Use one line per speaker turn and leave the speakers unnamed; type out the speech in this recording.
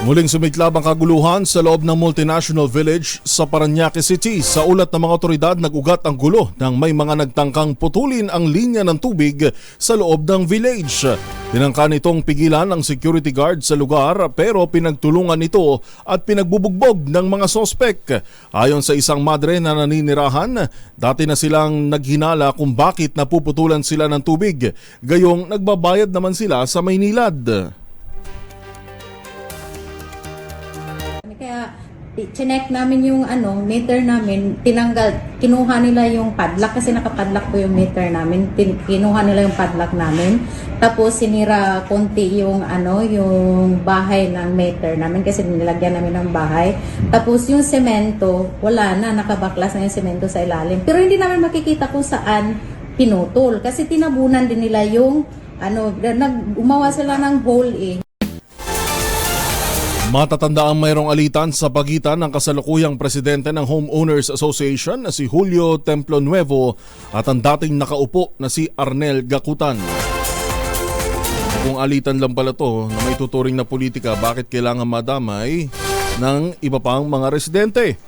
Muling sumiklab ang kaguluhan sa loob ng multinational village sa Parañaque City. Sa ulat ng mga otoridad, nag-ugat ang gulo nang may mga nagtangkang putulin ang linya ng tubig sa loob ng village. Tinangka nitong pigilan ng security guard sa lugar pero pinagtulungan ito at pinagbubugbog ng mga sospek. Ayon sa isang madre na naninirahan, dati na silang naghinala kung bakit napuputulan sila ng tubig. Gayong nagbabayad naman sila sa Maynilad.
Kaya chinek namin yung meter namin, kinuha nila yung padlock kasi nakapadlock po yung meter namin. Kinuha nila yung padlock namin. Tapos sinira konti yung yung bahay ng meter namin kasi nilagyan namin ng bahay. Tapos yung semento, wala na, nakabaklas na yung semento sa ilalim. Pero hindi namin makikita kung saan pinutol kasi tinabunan din nila yung umawa sila ng hole .
Matatanda ang mayroong alitan sa pagitan ng kasalukuyang presidente ng Homeowners Association na si Julio Templo Nuevo at ang dating nakaupo na si Arnel Gacutan. Kung alitan lang pala to na may tuturing na politika, bakit kailangan madamay ng iba pang mga residente?